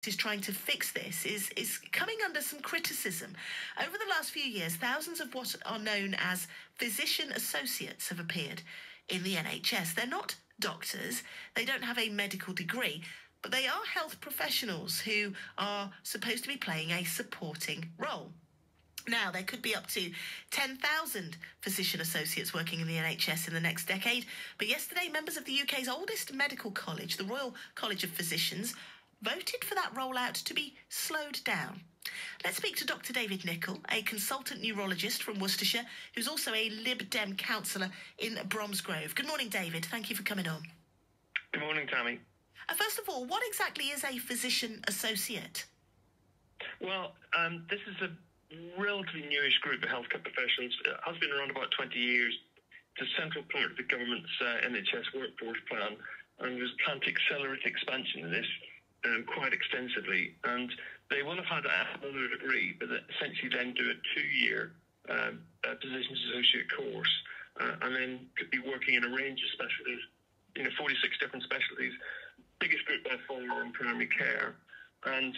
is trying to fix this is coming under some criticism. Over the last few years, thousands of what are known as physician associates have appeared in the NHS. They're not doctors, they don't have a medical degree, but they are health professionals who are supposed to be playing a supporting role. Now, there could be up to 10,000 physician associates working in the NHS in the next decade, but yesterday, members of the UK's oldest medical college, the Royal College of Physicians, voted for that rollout to be slowed down. Let's speak to Dr. David Nicol, a consultant neurologist from Worcestershire, who's also a Lib Dem councillor in Bromsgrove. Good morning, David. Thank you for coming on. Good morning, Tammy. First of all, what exactly is a physician associate? Well, this is a relatively newish group of healthcare professionals. It has been around about 20 years. It's a central part of the government's NHS workforce plan, and there's a plan to accelerate expansion of this quite extensively. And they will have had another degree, but essentially then do a 2-year physician associate course, and then could be working in a range of specialties, 46 different specialties. Biggest group by far in primary care. And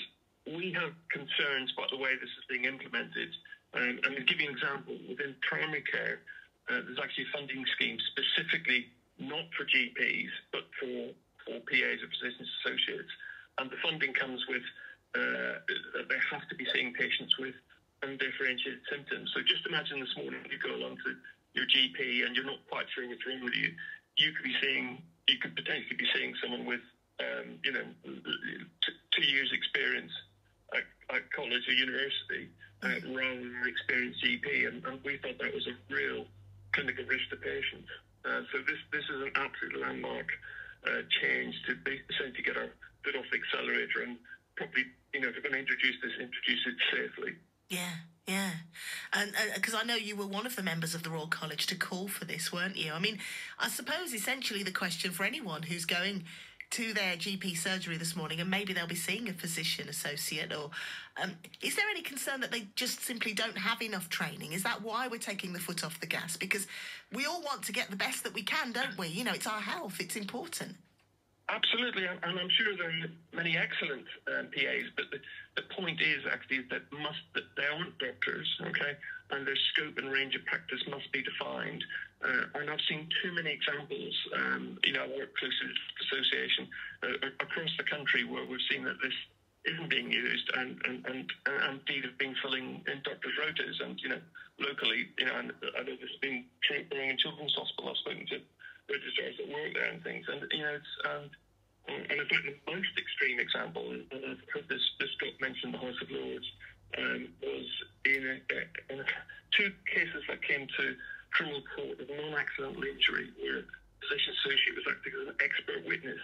we have concerns about the way this is being implemented. And to give you an example, within primary care, there's actually a funding scheme specifically not for GPs, but for PAs or physician associates. And the funding comes with, they have to be seeing patients with undifferentiated symptoms. So just imagine this morning you go along to your GP and you're not quite sure what's wrong with you. You could potentially be seeing someone with 2 years experience at college or university rather than an experienced GP, and we thought that was a real clinical risk to patients. So this is an absolute landmark change to essentially get our foot off the accelerator and probably, if we're going to introduce it safely. Yeah. And because I know you were one of the members of the Royal College to call for this, weren't you? I mean, I suppose essentially the question for anyone who's going to their GP surgery this morning, and maybe they'll be seeing a physician associate, or is there any concern that they just simply don't have enough training? Is that why we're taking the foot off the gas? Because we all want to get the best that we can, don't we? It's our health, it's important. Absolutely, and I'm sure there are many excellent PAs, but the point is actually that they aren't doctors, okay, and their scope and range of practice must be defined. And I've seen too many examples, I work closely with the association across the country where we've seen that this isn't being used and indeed have been filling in doctors' rotas. And, locally, and I know this has been true in Children's Hospital. I've spoken to registrars that work there and things. And, and in fact, the most extreme example, and I've heard this got mentioned in the House of Lords, was in 2 cases that came to criminal court of non-accidental injury, where a physician associate was acting as an expert witness,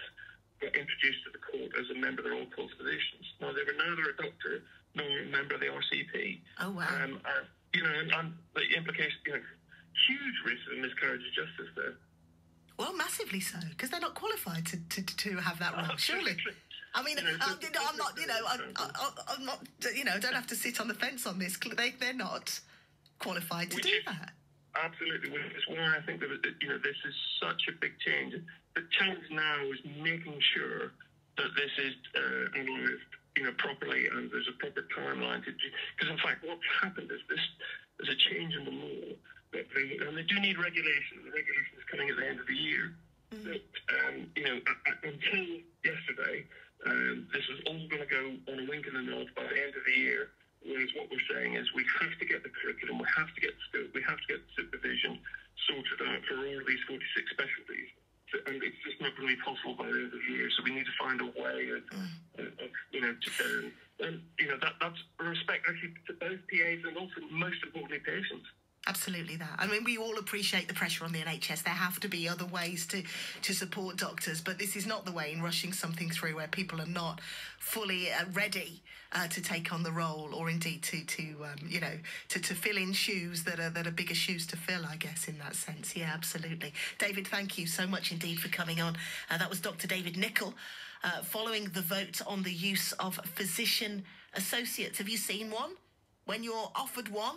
got introduced to the court as a member of the Royal College of Physicians. Now, they were neither a doctor nor a member of the RCP. Oh, wow. And the implication, huge risk of miscarriage of justice there. Well, massively so, because they're not qualified to have that role, surely. I mean, I'm not, I'm not, don't have to sit on the fence on this. They're not qualified to do that. Absolutely, which is why I think that this is such a big change. The challenge now is making sure that this is analysed, properly, and there's a proper timeline to. Because in fact, what's happened is there's a change in the law, and they do need regulation. The regulation is coming at the end of the year. But until yesterday, this was all going to go on a wink and a nod by the end of the year. Whereas what we're saying is we have to get the curriculum, we have to get the scope, we have to get the supervision sorted out for all of these 46 specialties. And it's just not going to be possible by the end of the year. So we need to find a way that's respect actually to both PAs and also, most importantly, patients. Absolutely that. I mean, we all appreciate the pressure on the NHS. There have to be other ways to support doctors, but this is not the way in rushing something through where people are not fully ready to take on the role, or indeed to fill in shoes that are bigger shoes to fill, I guess, in that sense. Yeah, absolutely. David, thank you so much indeed for coming on. That was Dr. David Nicol, following the vote on the use of physician associates. Have you seen one? When you're offered one,